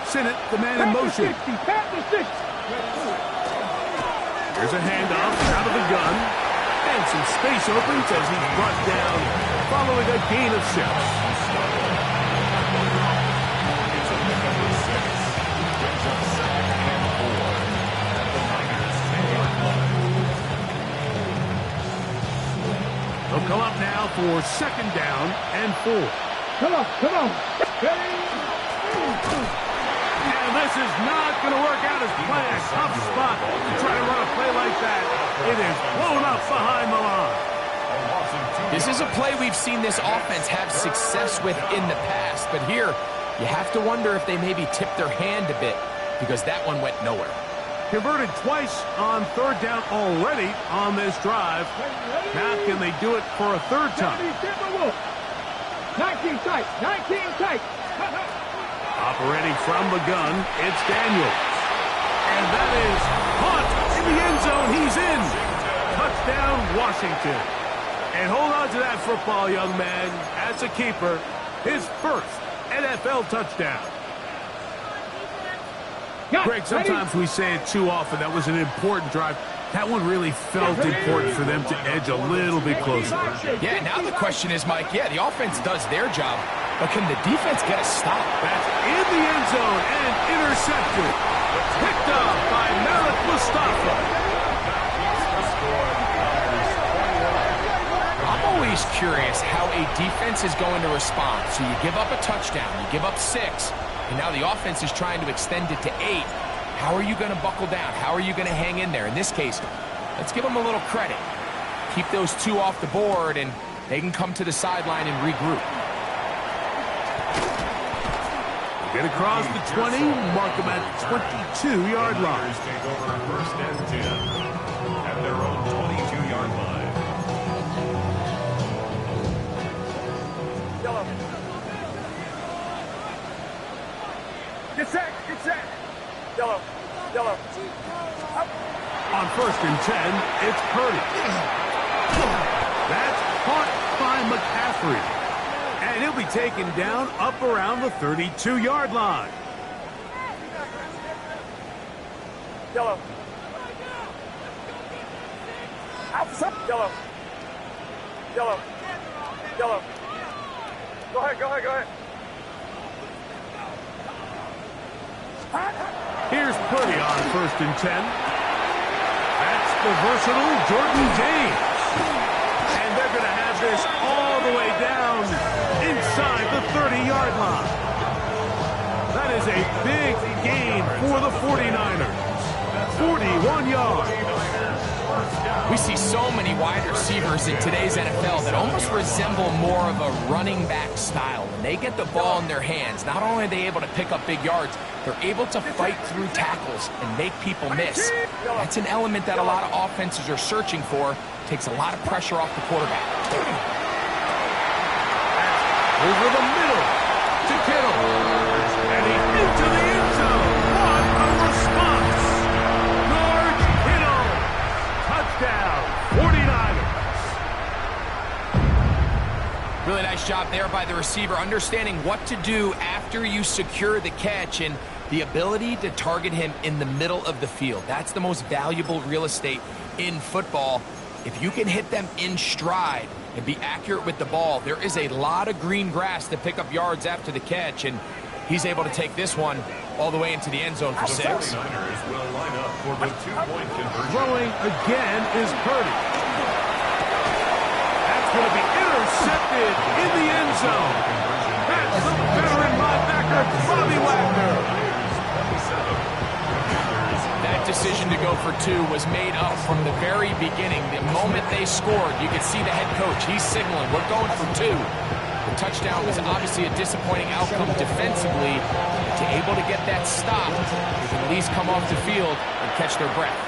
Send it, the man in motion. Here's a handoff out of the gun. And some space opens as he's brought down following a gain of 6. They'll come up now for 2nd down and 4. Come on. And this is not going to work out as planned. Tough spot to try to run a play like that. It is blown up behind the line. This is a play we've seen this offense have success with in the past, but here you have to wonder if they maybe tipped their hand a bit because that one went nowhere. Converted twice on 3rd down already on this drive. Now can they do it for a 3rd time? 19 tight. Operating from the gun, it's Daniels. And that is caught in the end zone. He's in. Touchdown, Washington. And hold on to that football, young man. As a keeper, his first NFL touchdown. Greg, sometimes we say it too often. That was an important drive. That one really felt important for them to edge a little bit closer. Yeah, now the question is, Mike, the offense does their job, but can the defense get a stop? That's in the end zone and intercepted. Picked up by Malik Mustafa. I'm always curious how a defense is going to respond. So you give up a touchdown, you give up 6, and now the offense is trying to extend it to 8. How are you going to buckle down? How are you going to hang in there? In this case, let's give them a little credit. Keep those 2 off the board, and they can come to the sideline and regroup. Get across the 20, mark them at 22-yard line. Take over 1st and 10 at their own 22-yard line. Get set. Yellow. On 1st and 10, it's Purdy. That's caught by McCaffrey. And he'll be taken down up around the 32-yard line. Yellow. Go ahead. Here's Purdy on 1st and 10. That's the versatile Jordan James. And they're going to have this all the way down inside the 30-yard line. That is a big gain for the 49ers. 41 yards. We see so many wide receivers in today's NFL that almost resemble more of a running back style. When they get the ball in their hands, not only are they able to pick up big yards, they're able to fight through tackles and make people miss. That's an element that a lot of offenses are searching for. Takes a lot of pressure off the quarterback. Over the middle to Kittle. And he's into the end zone. What a response. George Kittle. Touchdown, 49ers. Really nice job there by the receiver, understanding what to do after you secure the catch and the ability to target him in the middle of the field. That's the most valuable real estate in football. If you can hit them in stride and be accurate with the ball, there is a lot of green grass to pick up yards after the catch, and he's able to take this one all the way into the end zone for 6. 49ers will line up for the 2-point conversion. Throwing again is Purdy. That's going to be intercepted in the end zone. That's the veteran linebacker, Bobby Wagner. That decision to go for 2 was made up from the very beginning. The moment they scored, you could see the head coach. He's signaling, we're going for 2. The touchdown was obviously a disappointing outcome defensively. To able to get that stop, they can at least come off the field and catch their breath.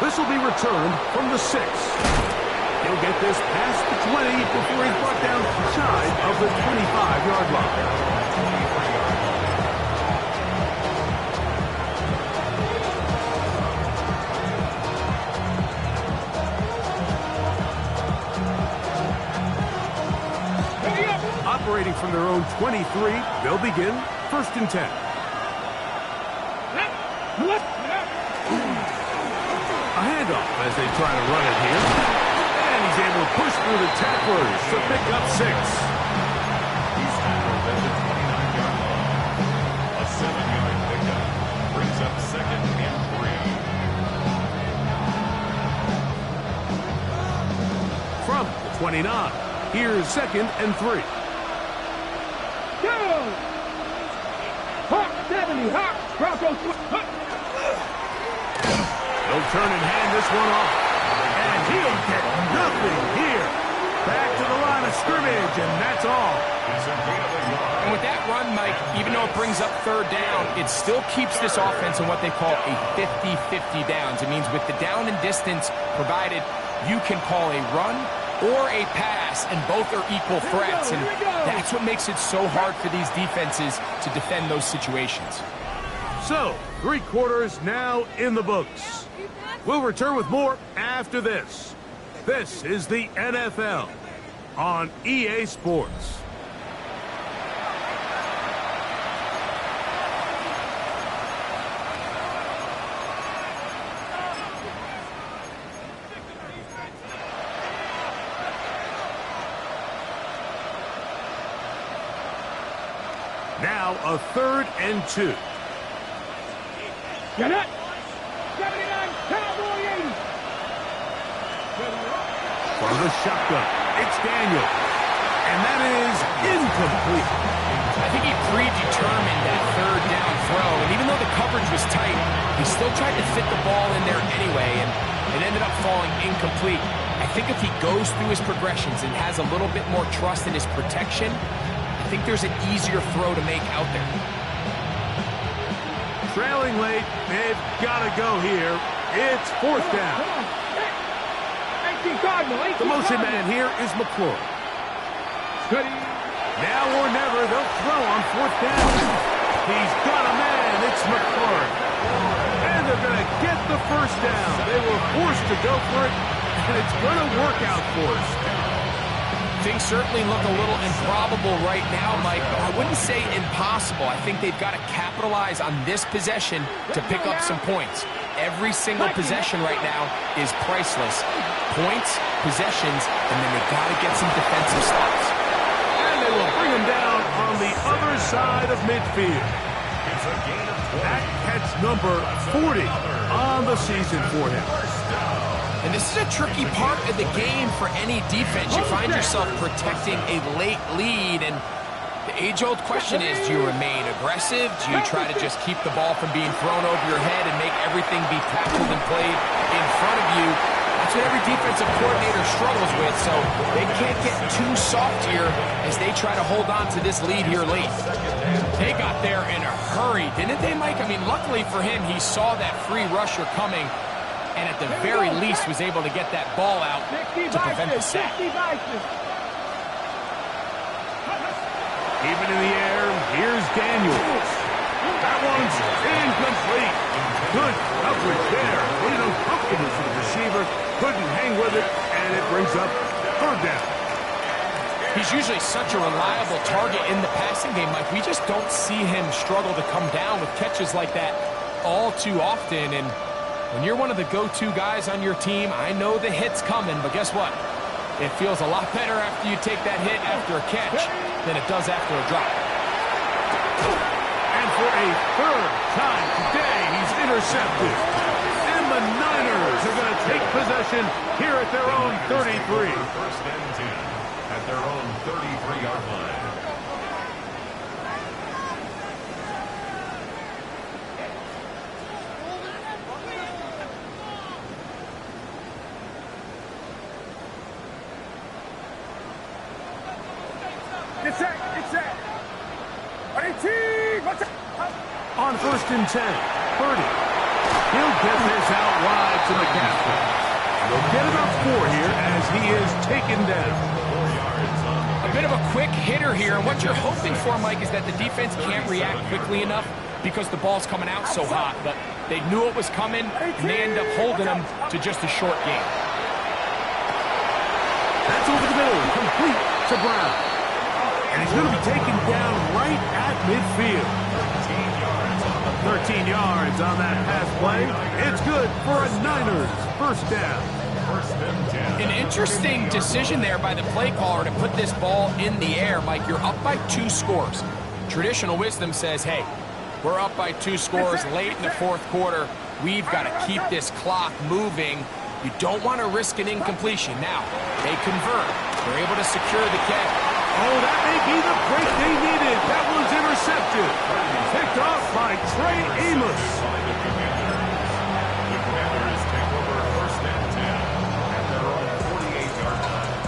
This will be returned from the 6. He'll get this past the 20 before he's brought down shy of the 25-yard line. operating from their own 23. They'll begin 1st and 10. A handoff as they try to run it here. And he's able to push through the tacklers to pick up 6. He's tackled at the 29-yard line. A 7-yard pickup brings up 2nd and 3. From the 29, here's 2nd and 3. Go! Hawk 70, Hawk! Broncos! They'll turn and hand this one off. And he'll get nothing here. Back to the line of scrimmage, and that's all. And with that run, Mike, even though it brings up 3rd down, it still keeps this offense in what they call a 50-50 downs. It means with the down and distance provided, you can call a run or a pass, and both are equal threats. And that's what makes it so hard for these defenses to defend those situations. So, 3 quarters now in the books. We'll return with more after this. This is the NFL on EA Sports. Now a 3rd and 2. Get it! 79, Cowboy 80! From the shotgun, it's Daniel. And that is incomplete. I think he predetermined that 3rd down throw, and even though the coverage was tight, he still tried to fit the ball in there anyway, and it ended up falling incomplete. I think if he goes through his progressions and has a little bit more trust in his protection, I think there's an easier throw to make out there. Trailing late, they've got to go here. It's 4th down. The motion man here is McClure. Now or never, they'll throw on 4th down. He's got a man. It's McClure. And they're going to get the 1st down. They were forced to go for it, and it's going to work out for us. Things certainly look a little improbable right now, Mike, but I wouldn't say impossible. I think they've got to capitalize on this possession to pick up some points. Every single possession right now is priceless. Points, possessions, and then they've got to get some defensive stops. And they will bring him down on the other side of midfield. It's a gain of 20. That catch number 40 on the season for him. And this is a tricky part of the game for any defense. You find yourself protecting a late lead, and the age-old question is, do you remain aggressive? Do you try to just keep the ball from being thrown over your head and make everything be tackled and played in front of you? That's what every defensive coordinator struggles with, so they can't get too soft here as they try to hold on to this lead here late. They got there in a hurry, didn't they, Mike? I mean, luckily for him, he saw that free rusher coming, and at the very least was able to get that ball out to prevent the sack. Even in the air, here's Daniels. That one's incomplete. Good coverage there. Made it uncomfortable for the receiver. Couldn't hang with it, and it brings up 3rd down. He's usually such a reliable target in the passing game, Mike. We just don't see him struggle to come down with catches like that all too often, and when you're one of the go-to guys on your team, I know the hit's coming, but guess what? It feels a lot better after you take that hit after a catch than it does after a drop. And for a 3rd time today, he's intercepted. And the Niners are going to take possession here at their own 33. 1st and 10 at their own 33-yard line. Get set! Get set! 18! What's up? On 1st and 10, Purdy. He'll get this out wide to McCaffrey. They'll get about 4 here as he is taken down. 4 yards on the A bit of a quick hitter here, and what you're hoping for, Mike, is that the defense can't react quickly enough because the ball's coming out so hot, but they knew it was coming, and they end up holding them to just a short game. That's over the middle, complete to Brown. And he's going to be taken down right at midfield. 13 yards on that pass play. It's good for a Niners first down. An interesting decision there by the play caller to put this ball in the air. Mike, you're up by 2 scores. Traditional wisdom says, hey, we're up by 2 scores late in the fourth quarter. We've got to keep this clock moving. You don't want to risk an incompletion. Now, they convert. They're able to secure the catch. Oh, that may be the break they needed. That one's intercepted. Picked off by Trey Amos. The Commanders take over first and 10 at their own 48-yard line.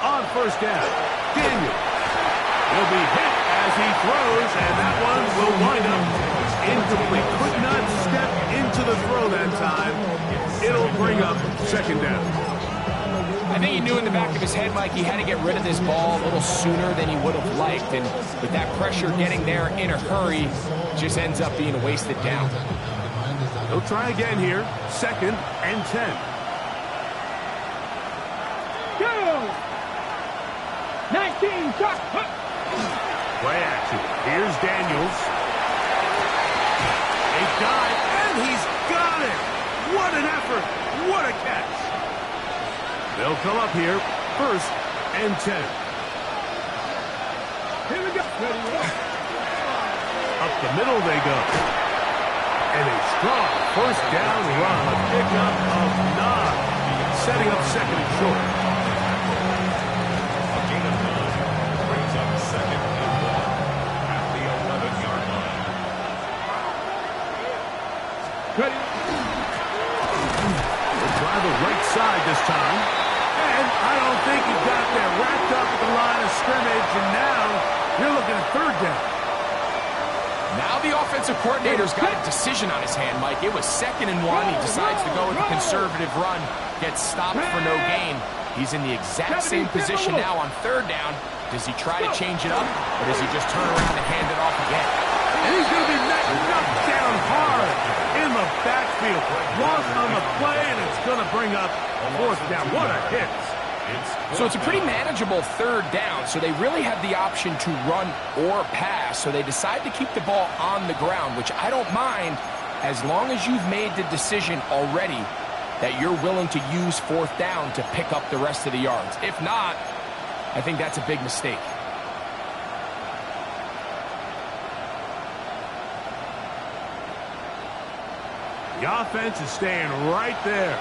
On first down, Daniel will be hit as he throws, and that one will wind up incomplete. Could not step into the throw that time. It'll bring up second down. I think he knew in the back of his head, Mike, he had to get rid of this ball a little sooner than he would have liked, and with that pressure getting there in a hurry, just ends up being a wasted down. He'll try again here, second and 10. Go! 19, shot, hut. Play action. Here's Daniels. A dive, and he's got it! What an effort! What a catch! They'll come up here, first and 10. Here we go. Up the middle they go. And a strong first down run. A pickup of 9. Setting up second and short. A gain of 9 brings up second and 1 at the 11-yard line. Ready. They'll try the right side this time. And I don't think he got there. Wrapped up at the line of scrimmage, and now you're looking at third down. Now the offensive coordinator's got a decision on his hand, Mike. It was second and 1. He decides to go with a conservative run, gets stopped for no gain. He's in the exact same position now on third down. Does he try to change it up, or does he just turn around and hand it off again? And he's going to be knocked down hard in the backfield. Lost on the play, and it's going to bring up fourth down. What a hit. So it's a pretty manageable third down, so they really have the option to run or pass, so they decide to keep the ball on the ground, which I don't mind as long as you've made the decision already that you're willing to use fourth down to pick up the rest of the yards. If not, I think that's a big mistake. The offense is staying right there.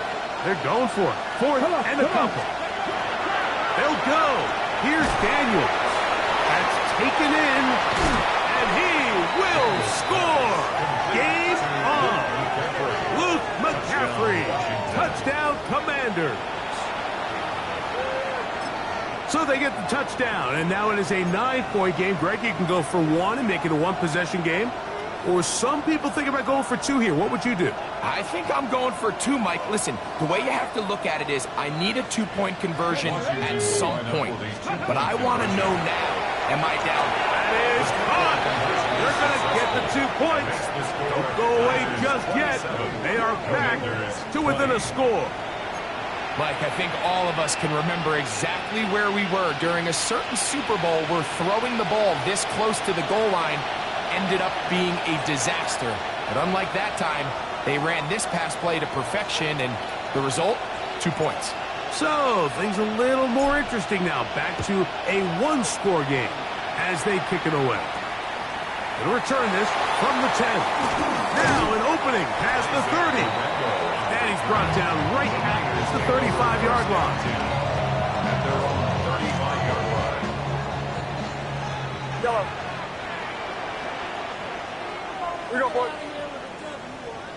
They're going for it. Fourth and a couple. They'll go. Here's Daniels. That's taken in, and he will score. Game on. Luke McCaffrey. Touchdown, Commanders. So they get the touchdown, and now it is a 9-point game. Greg, you can go for 1 and make it a 1-possession game. Or some people think about going for 2 here. What would you do? I think I'm going for 2, Mike. Listen, the way you have to look at it is I need a 2-point conversion at some point. But I want to know now, am I down? That is caught. They're going to get the 2 points. Don't go away just yet. They are back to within a score. Mike, I think all of us can remember exactly where we were during a certain Super Bowl where throwing the ball this close to the goal line ended up being a disaster. But unlike that time, they ran this pass play to perfection, and the result, 2 points. So, things a little more interesting now. Back to a 1-score game as they kick it away. They'll return this from the 10. Now an opening past the 30. And he's brought down right at the 35-yard line. At their own 35-yard line. Yellow. We go, boys.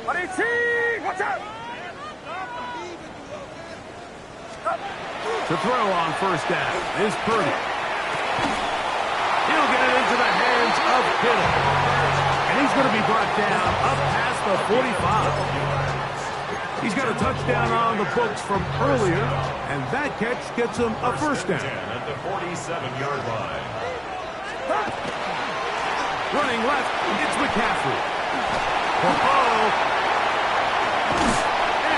Watch out! To throw on first down is Purdy. He'll get it into the hands of Kittle. And he's going to be brought down up past the 45. He's got a touchdown on the books from earlier, and that catch gets him a first down. At the 47-yard line. Running left, it's McCaffrey. Oh,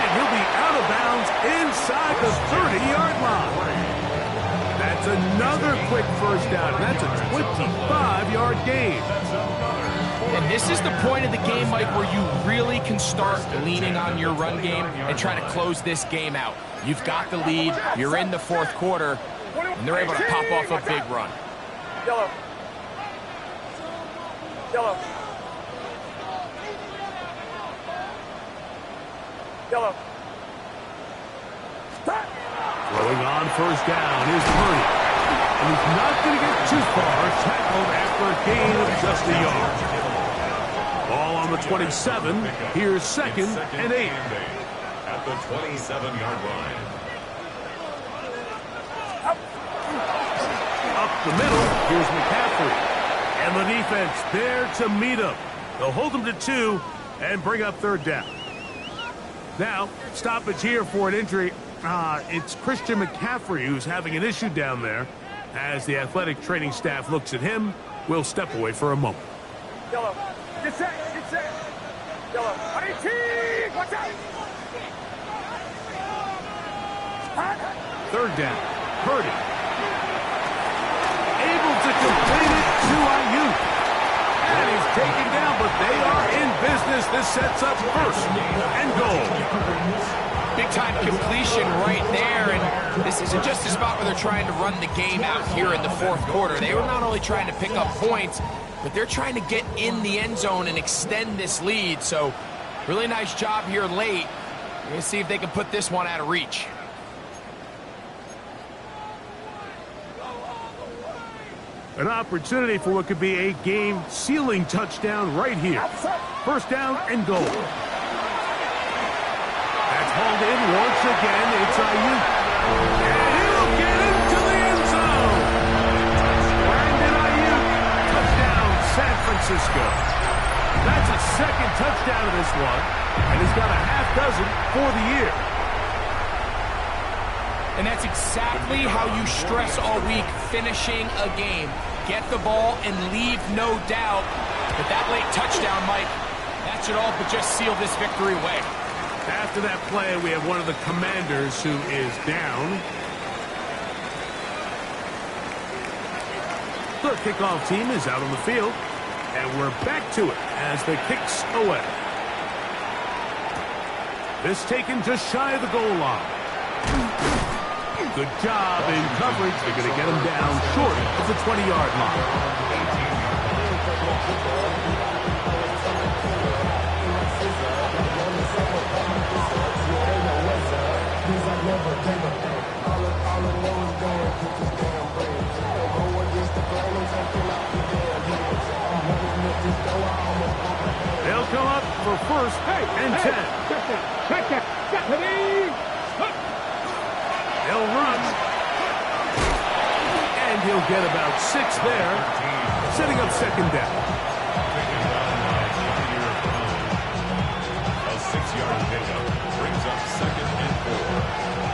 And he'll be out of bounds inside the 30-yard line. That's another quick first down. That's a 25-yard gain. And this is the point of the game, Mike, where you really can start leaning on your run game and try to close this game out. You've got the lead. You're in the fourth quarter, and they're able to pop off a big run. Yellow. Yellow. Yellow. Throwing on first down is Purdy. And he's not going to get too far. Tackled after a gain of just a yard. Ball on the 27. Here's second and 8. At the 27-yard line. Up the middle, here's McCaffrey. And the defense there to meet him. They'll hold him to 2 and bring up third down. Now, stoppage here for an injury. It's Christian McCaffrey who's having an issue down there. As the athletic training staff looks at him, we'll step away for a moment. Yellow. Get set. Get set. Yellow. 18. Watch out. Third down. Purdy. Able to complete it to Ayuk. And he's taken down, but they are in business. This sets up first and goal. Big-time completion right there, and this isn't just a spot where they're trying to run the game out here in the fourth quarter. They were not only trying to pick up points, but they're trying to get in the end zone and extend this lead. So, really nice job here late. We're going to see if they can put this one out of reach. An opportunity for what could be a game-sealing touchdown right here. First down and goal. That's hauled in once again. It's Ayuk. And he'll get into the end zone. Brandon Ayuk. Touchdown, San Francisco. That's a second touchdown of this one. And he's got a half dozen for the year. And that's exactly how you stress all week, finishing a game. Get the ball and leave no doubt. But that late touchdown, Mike, that should all but just seal this victory away. After that play, we have one of the Commanders who is down. The kickoff team is out on the field. And we're back to it as the kicks away. This taken just shy of the goal line. Good job in coverage. They're going to get him down short of the 20-yard line. They'll come up for first and 10. They'll run. And he'll get about 6 there, setting up second down. A 6-yard pickup brings up second and 4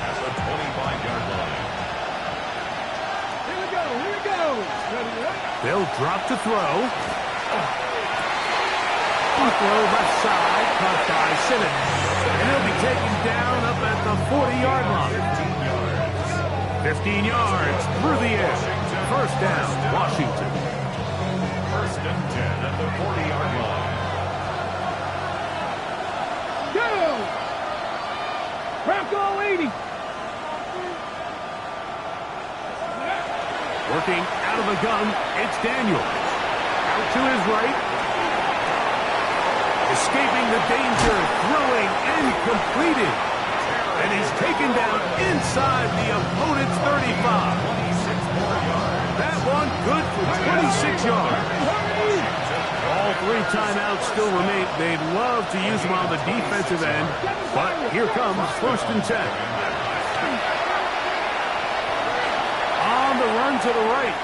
at the 25-yard line. Here we go. They'll drop to throw. Throw left side, caught by Simmons. And he'll be taken down up at the 40-yard line. 15 yards through the air. First down, Washington. First and 10 at the 40-yard line. Go! Bronco 80. Working out of the gun, it's Daniels. Out to his right. Escaping the danger, throwing and completed. And he's taken down inside the opponent's 35. That one good for 26 yards. All 3 timeouts still remain. They'd love to use them on the defensive end, but here comes first and 10. On the run to the right.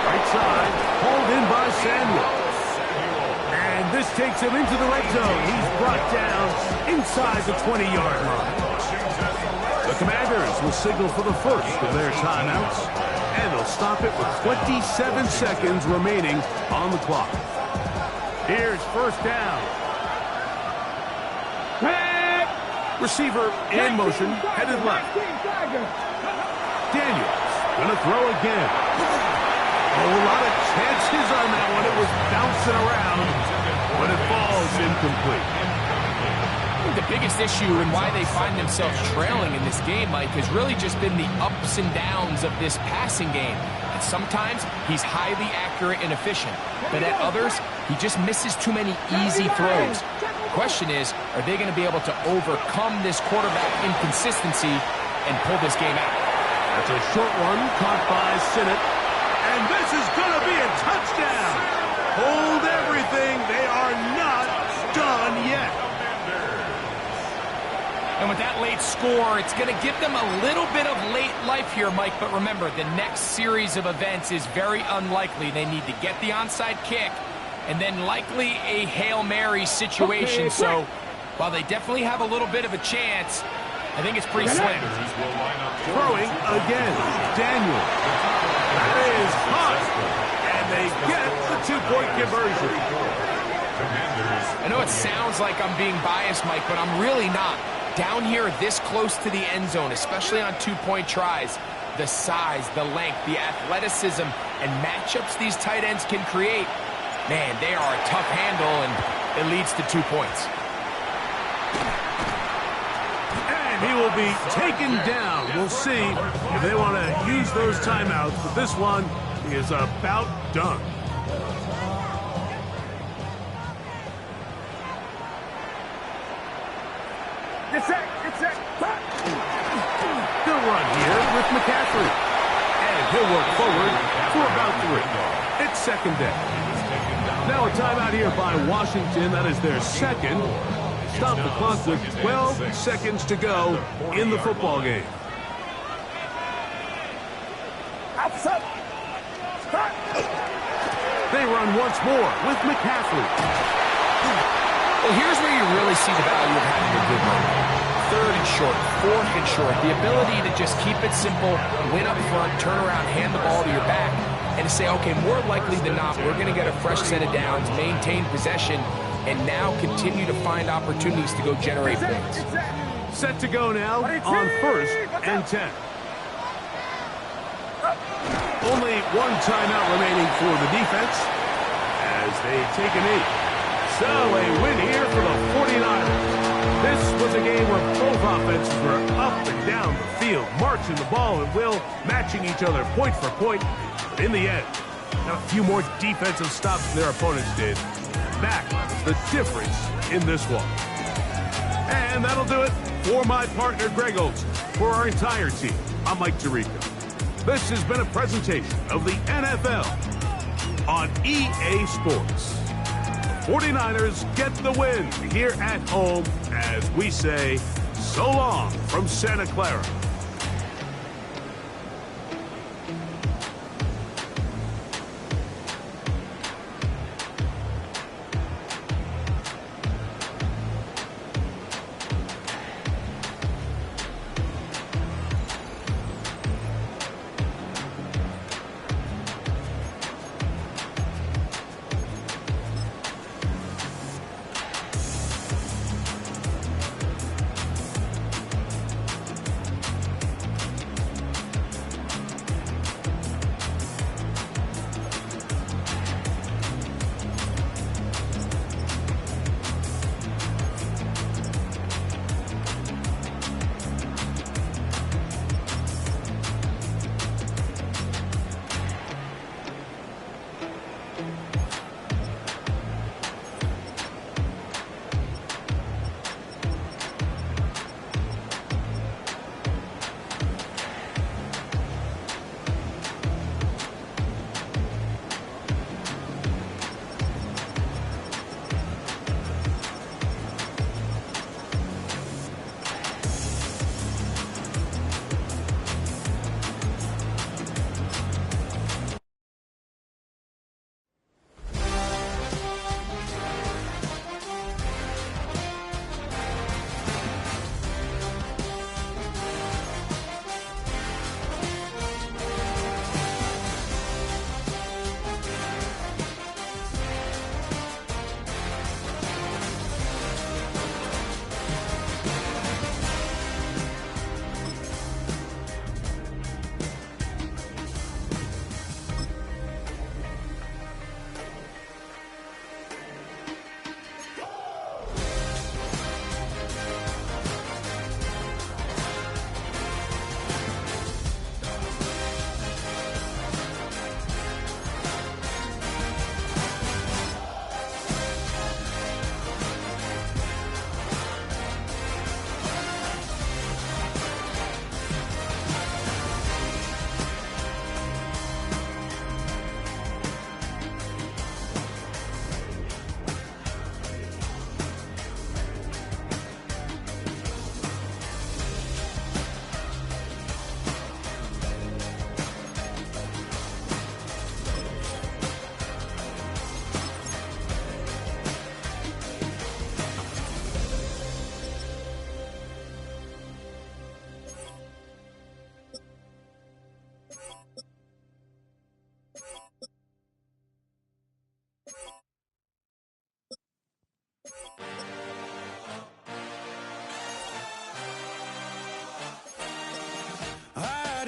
Right side, hauled in by Samuel. And this takes him into the red zone. He's brought down inside the 20-yard line. The Commanders will signal for the first of their timeouts. And they'll stop it with 27 seconds remaining on the clock. Here's first down. Receiver in motion, headed left. Daniels gonna throw again. Oh, a lot of chances on that one. It was bouncing around, but it falls incomplete. The biggest issue and why they find themselves trailing in this game, Mike, has really just been the ups and downs of this passing game. And sometimes he's highly accurate and efficient, but at others, he just misses too many easy throws. The question is, are they going to be able to overcome this quarterback inconsistency and pull this game out? That's a short one caught by Sinnott. And this is going to be a touchdown. Hold everything. They are not done yet. And with that late score, it's going to give them a little bit of late life here, Mike. But remember, the next series of events is very unlikely. They need to get the onside kick and then likely a Hail Mary situation. So while they definitely have a little bit of a chance, I think it's pretty slim. Throwing again. Daniel. That is caught. And they get the two-point conversion. I know it sounds like I'm being biased, Mike, but I'm really not. Down here this close to the end zone, especially on two-point tries, the size, the length, the athleticism, and matchups these tight ends can create, man, they are a tough handle, and it leads to 2 points. And he will be taken down. We'll see if they want to use those timeouts, but this one is about done. Get set, get set. Good run here with McCaffrey. And he'll work forward for about 3. It's second down. Now a timeout here by Washington. That is their second. Stop the clock with 12 seconds to go in the football game. Outside. They run once more with McCaffrey. Well, here's where you really see the value of having a good run. 3rd and short, 4th and short. The ability to just keep it simple, win up front, turn around, hand the ball to your back, and to say, okay, more likely than not, we're going to get a fresh set of downs, maintain possession, and now continue to find opportunities to go generate points. Set to go now on 1st and 10. Only one timeout remaining for the defense as they take a knee. So a win here for the 49ers. This was a game where both offenses were up and down the field, marching the ball at will, matching each other point for point. But in the end, got a few more defensive stops than their opponents did. That was the difference in this one. And that'll do it for my partner, Greg Olsen. For our entire team, I'm Mike Tirico. This has been a presentation of the NFL on EA Sports. 49ers get the win here at home as we say so long from Santa Clara.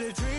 a dream.